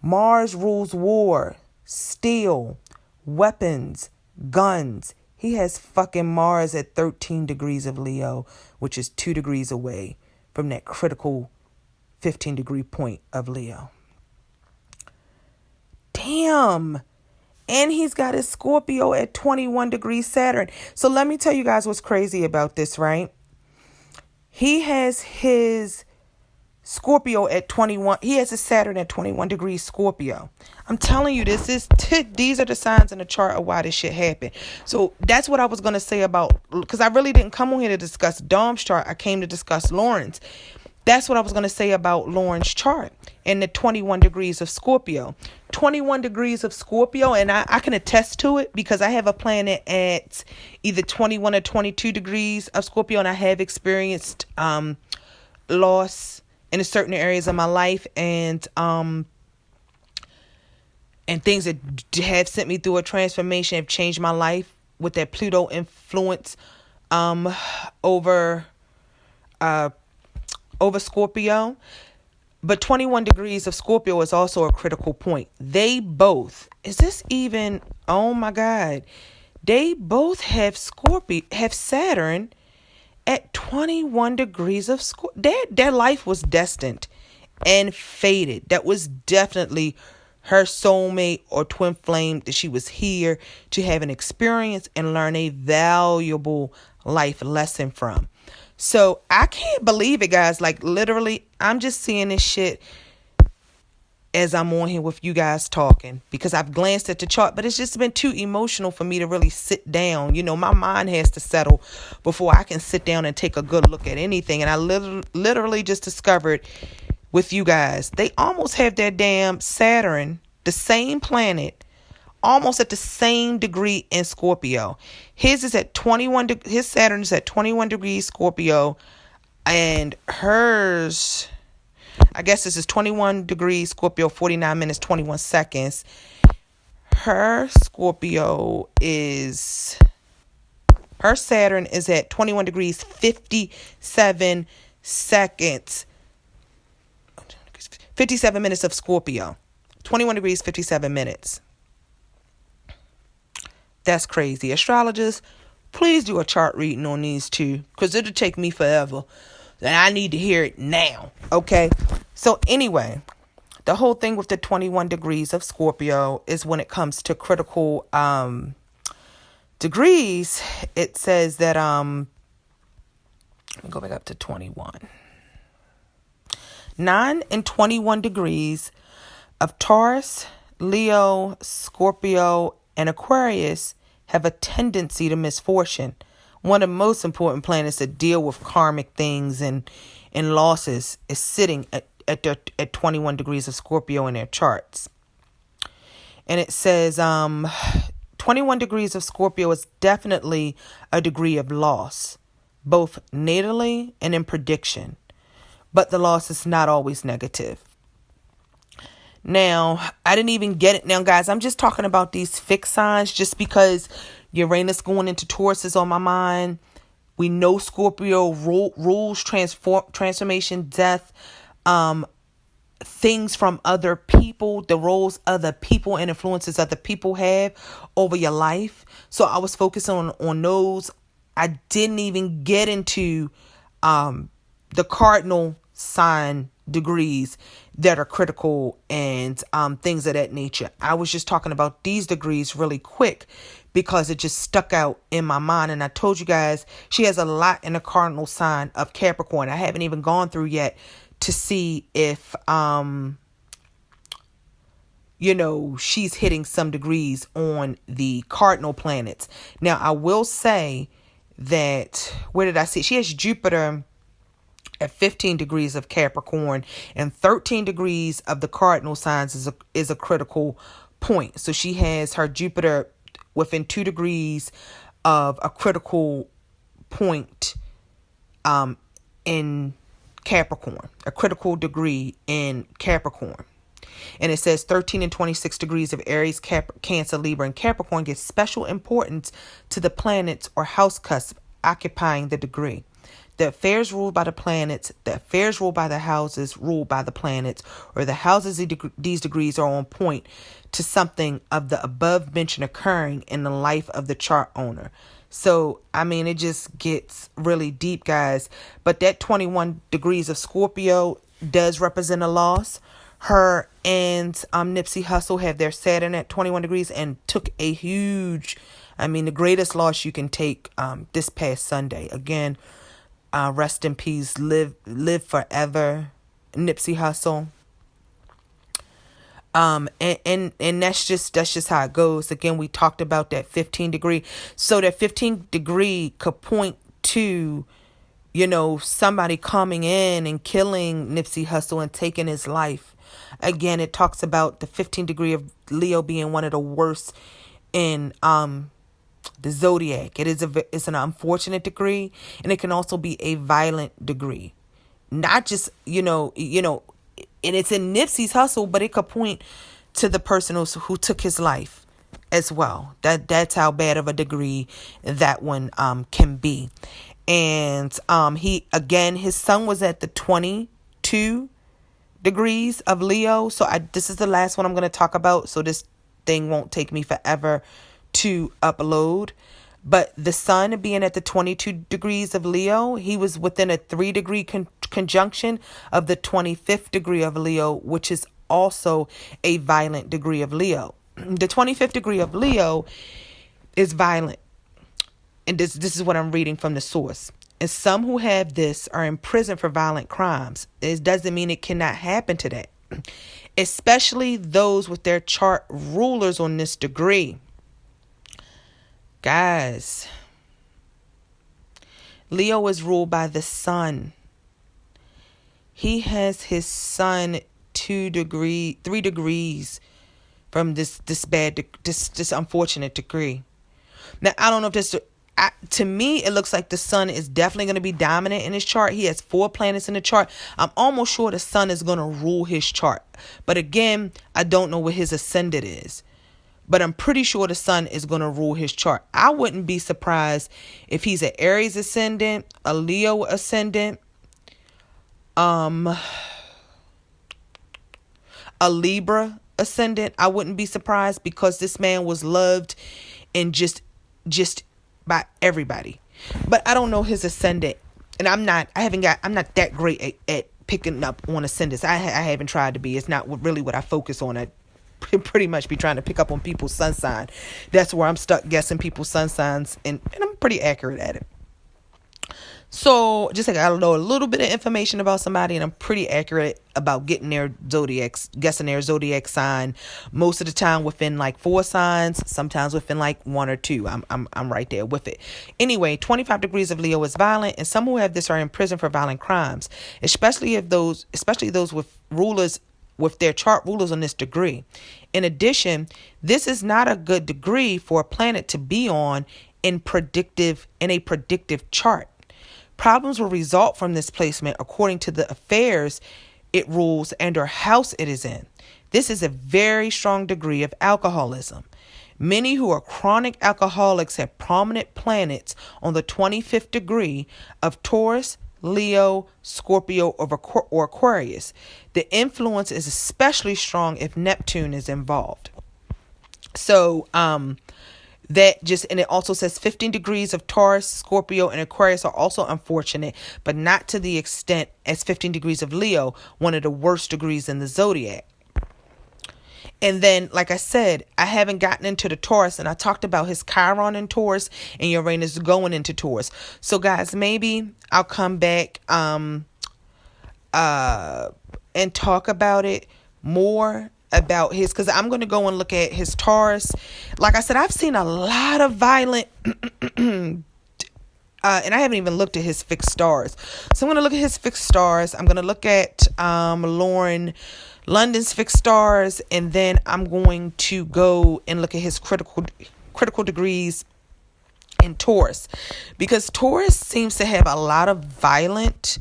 Mars rules war, steel, weapons, guns. He has fucking Mars at 13 degrees of Leo, which is 2 degrees away from that critical 15 degree point of Leo. Damn. And he's got his Scorpio at 21 degrees Saturn. So let me tell you guys what's crazy about this, right? He has his Scorpio at 21. He has his Saturn at 21 degrees Scorpio. I'm telling you, these are the signs in the chart of why this shit happened. So that's what I was going to say about, because I really didn't come on here to discuss Dom's chart. I came to discuss Lauren's. That's what I was going to say about Lauren's chart and the 21 degrees of Scorpio. 21 degrees of Scorpio, and I can attest to it because I have a planet at either 21 or 22 degrees of Scorpio, and I have experienced loss in certain areas of my life and things that have sent me through a transformation, have changed my life with that Pluto influence over Scorpio. But 21 degrees of Scorpio is also a critical point. They both, oh my God, they both have Saturn at 21 degrees of Scorpio. Their life was destined and fated. That was definitely her soulmate or twin flame, that she was here to have an experience and learn a valuable life lesson from. So I can't believe it, guys. Like, literally, I'm just seeing this shit as I'm on here with you guys talking, because I've glanced at the chart, but it's just been too emotional for me to really sit down. You know, my mind has to settle before I can sit down and take a good look at anything. And I literally just discovered with you guys, they almost have their damn Saturn, the same planet, almost at the same degree in Scorpio. His is at 21. His Saturn is at 21 degrees Scorpio, and hers, I guess this is 21 degrees Scorpio, 49 minutes, 21 seconds. Her Saturn is at 21 degrees, 57 seconds. 57 minutes of Scorpio. 21 degrees, 57 minutes. That's crazy. Astrologers, please do a chart reading on these two, because it'll take me forever. And I need to hear it now. Okay? So anyway, the whole thing with the 21 degrees of Scorpio is when it comes to critical degrees, it says that, let me go back up to 21. 9 and 21 degrees of Taurus, Leo, Scorpio, and Aquarius have a tendency to misfortune. One of the most important planets that deal with karmic things and losses is sitting at 21 degrees of Scorpio in their charts. And it says 21 degrees of Scorpio is definitely a degree of loss, both natally and in prediction. But the loss is not always negative. Now, I didn't even get it. Now, guys, I'm just talking about these fixed signs just because Uranus going into Taurus is on my mind. We know Scorpio rules transformation, death, things from other people, the roles other people and influences other people have over your life. So I was focusing on those. I didn't even get into the cardinal sign degrees that are critical and things of that nature. I was just talking about these degrees really quick because it just stuck out in my mind. And I told you guys, she has a lot in the cardinal sign of Capricorn. I haven't even gone through yet to see if she's hitting some degrees on the cardinal planets. Now, I will say that, where did I see? She has Jupiter at 15 degrees of Capricorn, and 13 degrees of the cardinal signs is a critical point. So she has her Jupiter within 2 degrees of a critical point in Capricorn, a critical degree in Capricorn. And it says 13 and 26 degrees of Aries, Cancer, Libra, and Capricorn give special importance to the planets or house cusp occupying the degree. The affairs ruled by the planets, the affairs ruled by the houses ruled by the planets, or the houses these degrees are on point to something of the above mentioned occurring in the life of the chart owner. So, it just gets really deep, guys. But that 21 degrees of Scorpio does represent a loss. Her and Nipsey Hussle have their Saturn at 21 degrees and took a huge, the greatest loss you can take this past Sunday. Again, rest in peace, live forever, Nipsey Hussle. And that's just how it goes. Again, we talked about that 15 degree. So that 15 degree could point to, somebody coming in and killing Nipsey Hussle and taking his life. Again, it talks about the 15 degree of Leo being one of the worst in the zodiac. It's an unfortunate degree, and it can also be a violent degree. Not just, and it's in Nipsey's Hussle, but it could point to the person who took his life as well. That's how bad of a degree that one can be. And his sun was at the 22 degrees of Leo. So this is the last one I'm going to talk about. So this thing won't take me forever to upload. But the sun being at the 22 degrees of Leo, he was within a 3-degree conjunction of the 25th degree of Leo, which is also a violent degree of Leo. The 25th degree of Leo is violent. And this is what I'm reading from the source. And some who have this are in prison for violent crimes. It doesn't mean it cannot happen to that. Especially those with their chart rulers on this degree. Guys, Leo is ruled by the sun. He has his sun 3 degrees from this unfortunate degree. Now, I don't know if this, to me, it looks like the sun is definitely going to be dominant in his chart. He has 4 planets in the chart. I'm almost sure the sun is going to rule his chart. But again, I don't know what his ascendant is. But I'm pretty sure the sun is going to rule his chart. I wouldn't be surprised if he's an Aries ascendant, a Leo ascendant, a Libra ascendant. I wouldn't be surprised because this man was loved and just by everybody. But I don't know his ascendant. And I'm not that great at picking up on ascendants. I haven't tried to be. It's not really what I focus on. I pretty much be trying to pick up on people's sun sign. That's where I'm stuck guessing people's sun signs, and I'm pretty accurate at it. So just like I know a little bit of information about somebody, and I'm pretty accurate about guessing their zodiac sign. Most of the time within like 4 signs, sometimes within like 1 or 2. I'm right there with it. Anyway, 25 degrees of Leo is violent, and some who have this are in prison for violent crimes, especially those with rulers with their chart rulers on this degree. In addition, this is not a good degree for a planet to be on in a predictive chart. Problems will result from this placement according to the affairs it rules and or house it is in. This is a very strong degree of alcoholism. Many who are chronic alcoholics have prominent planets on the 25th degree of Taurus, Leo, Scorpio, or Aquarius. The influence is especially strong if Neptune is involved. So, and it also says 15 degrees of Taurus, Scorpio, and Aquarius are also unfortunate, but not to the extent as 15 degrees of Leo, one of the worst degrees in the zodiac. And then, like I said, I haven't gotten into the Taurus, and I talked about his Chiron in Taurus and Uranus going into Taurus. So, guys, maybe I'll come back and talk about it more about his, because I'm going to go and look at his Taurus. Like I said, I've seen a lot of violent and I haven't even looked at his fixed stars. So I'm going to look at his fixed stars. I'm going to look at Lauren London's fixed stars, and then I'm going to go and look at his critical degrees in Taurus, because Taurus seems to have a lot of violent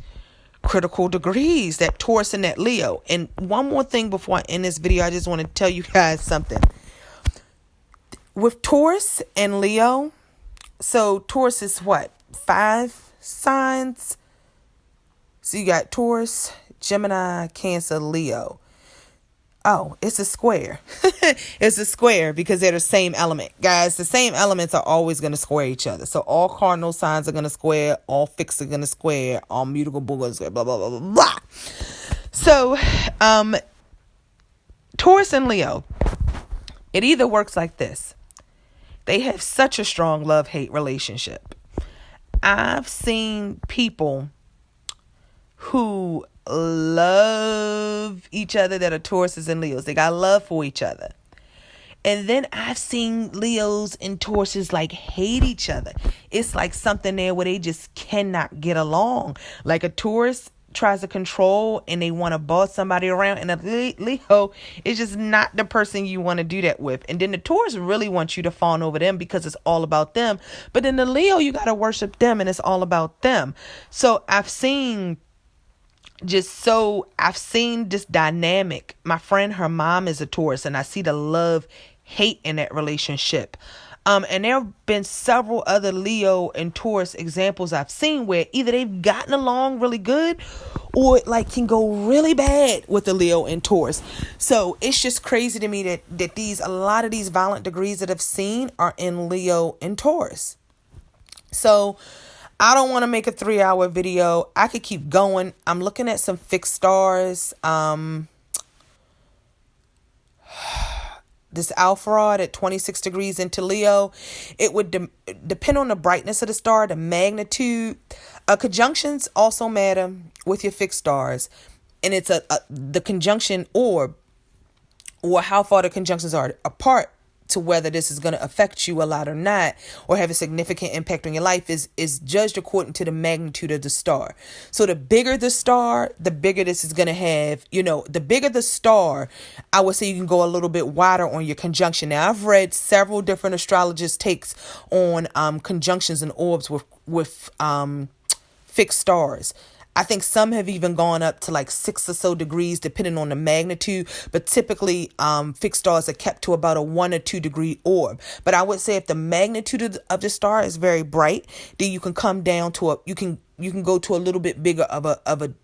critical degrees, that Taurus and that Leo. And one more thing before I end this video, I just want to tell you guys something. With Taurus and Leo, so Taurus is what? 5 signs. So you got Taurus, Gemini, Cancer, Leo. Oh, it's a square. It's a square because they're the same element. Guys, the same elements are always going to square each other. So all cardinal signs are going to square. All fixed are going to square. All mutable are going to square. Blah, blah, blah, blah, blah. So, Taurus and Leo, it either works like this. They have such a strong love-hate relationship. I've seen people who love each other that are Tauruses and Leos. They got love for each other. And then I've seen Leos and Tauruses like hate each other. It's like something there where they just cannot get along. Like a Taurus tries to control and they want to boss somebody around, and a Leo is just not the person you want to do that with. And then the Taurus really wants you to fawn over them because it's all about them. But then the Leo, you got to worship them and it's all about them. So I've seen this dynamic. My friend, her mom is a Taurus, and I see the love hate in that relationship. And there have been several other Leo and Taurus examples I've seen where either they've gotten along really good or it like can go really bad with the Leo and Taurus. So it's just crazy to me that a lot of these violent degrees that I've seen are in Leo and Taurus. So I don't want to make a 3-hour video. I could keep going. I'm looking at some fixed stars. This Alpharad at 26 degrees into Leo. It would depend on the brightness of the star, the magnitude. Conjunctions also matter with your fixed stars. And it's the conjunction or how far the conjunctions are apart to whether this is going to affect you a lot or not, or have a significant impact on your life is judged according to the magnitude of the star. So the bigger the star, the bigger this is going to have, the bigger the star, I would say you can go a little bit wider on your conjunction. Now, I've read several different astrologists' takes on conjunctions and orbs with fixed stars. I think some have even gone up to like 6 or so degrees, depending on the magnitude. But typically, fixed stars are kept to about a 1 or 2 degree orb. But I would say if the magnitude of the star is very bright, then you can come down to you can go to a little bit bigger of a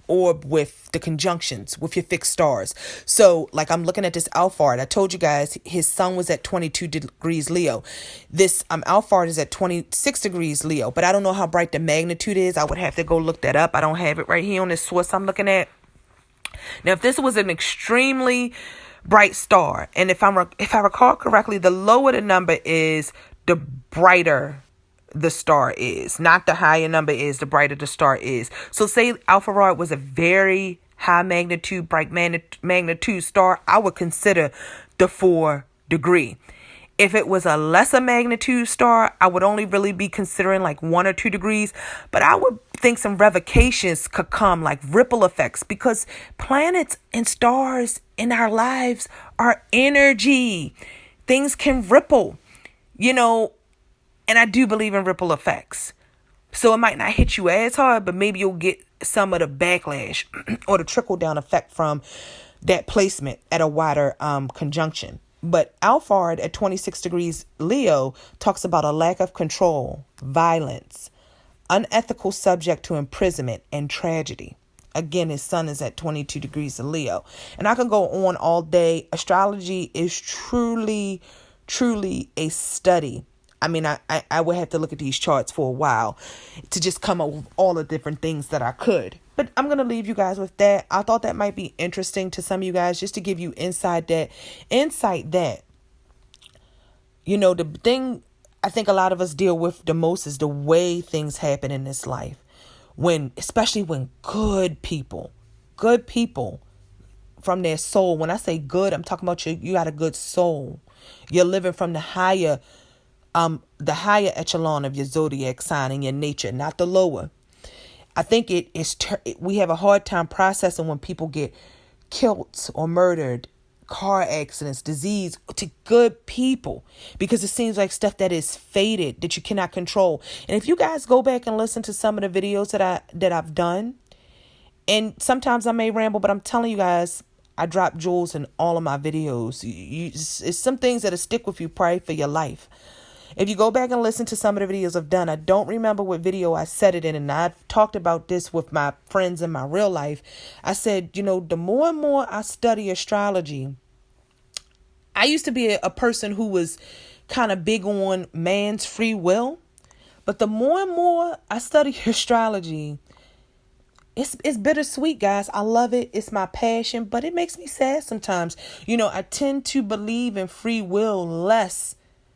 orb with the conjunctions with your fixed stars. So like I'm looking at this Alphard. I told you guys his sun was at 22 degrees Leo. This Alphard is at 26 degrees Leo, but I don't know how bright the magnitude is. I would have to go look that up. I don't have it right here on this source I'm looking at. Now, if this was an extremely bright star, and if I recall correctly, the lower the number is, the brighter the star is. Not the higher number is, the brighter the star is. So say Alpharad was a very high magnitude, bright magnitude star, I would consider the 4 degree. If it was a lesser magnitude star, I would only really be considering like 1 or 2 degrees. But I would think some revocations could come, like ripple effects, because planets and stars in our lives are energy. Things can ripple, and I do believe in ripple effects. So it might not hit you as hard, but maybe you'll get some of the backlash or the trickle down effect from that placement at a wider conjunction. But Alphard at 26 degrees Leo talks about a lack of control, violence, unethical subject to imprisonment, and tragedy. Again, his sun is at 22 degrees of Leo. And I can go on all day. Astrology is truly, truly a study. I mean, I would have to look at these charts for a while to just come up with all the different things that I could. But I'm going to leave you guys with that. I thought that might be interesting to some of you guys, just to give you insight that, the thing I think a lot of us deal with the most is the way things happen in this life. Especially when good people from their soul. When I say good, I'm talking about you got a good soul. You're living from the higher echelon of your zodiac sign and your nature, not the lower. I think we have a hard time processing when people get killed or murdered, car accidents, disease, to good people, because it seems like stuff that is fated, that you cannot control. And if you guys go back and listen to some of the videos that I've done, and sometimes I may ramble, but I'm telling you guys, I drop jewels in all of my videos. It's some things that'll stick with you probably for your life. If you go back and listen to some of the videos I've done, I don't remember what video I said it in, and I've talked about this with my friends in my real life. I said, the more and more I study astrology, I used to be a person who was kind of big on man's free will, but the more and more I study astrology, it's bittersweet, guys. I love it. It's my passion, but it makes me sad sometimes. I tend to believe in free will less.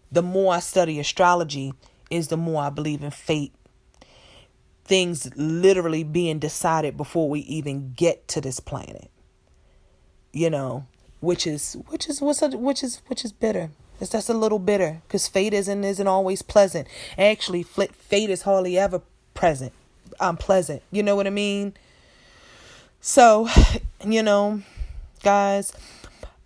The more I study astrology is the more I believe in fate. Things literally being decided before we even get to this planet. Which is bitter. It's just a little bitter, because fate isn't always pleasant. Actually, fate is hardly ever pleasant. You know what I mean? So, guys,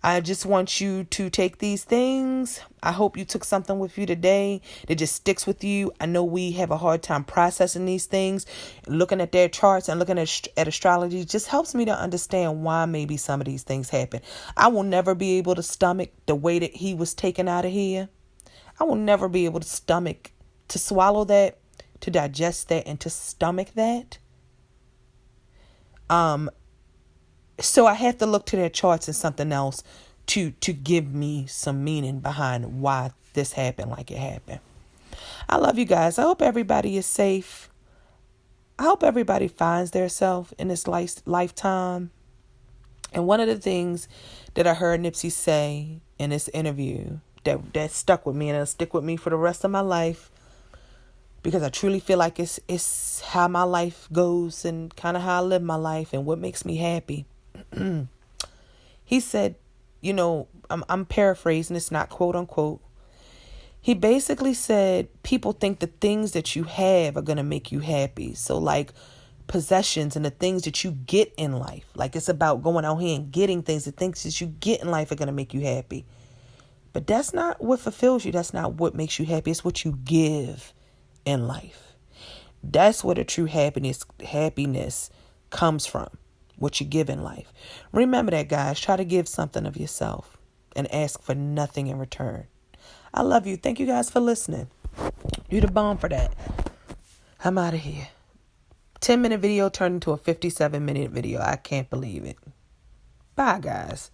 I just want you to take these things. I hope you took something with you today that just sticks with you. I know we have a hard time processing these things. Looking at their charts and looking at astrology just helps me to understand why maybe some of these things happen. I will never be able to stomach the way that he was taken out of here. I will never be able to swallow that, to digest that, and to stomach that. So I have to look to their charts and something else to give me some meaning behind why this happened like it happened. I love you guys. I hope everybody is safe. I hope everybody finds their self in this lifetime. And one of the things that I heard Nipsey say in this interview that stuck with me, and it'll stick with me for the rest of my life, because I truly feel like it's how my life goes and kind of how I live my life and what makes me happy. He said, I'm paraphrasing, it's not quote unquote. He basically said, people think the things that you have are going to make you happy. So like possessions and the things that you get in life, like it's about going out here and getting things, the things that you get in life are going to make you happy. But that's not what fulfills you. That's not what makes you happy. It's what you give in life. That's where the true happiness comes from. What you give in life. Remember that, guys. Try to give something of yourself and ask for nothing in return. I love you. Thank you guys for listening. You're the bomb for that. I'm out of here. 10-minute video turned into a 57-minute video. I can't believe it. Bye, guys.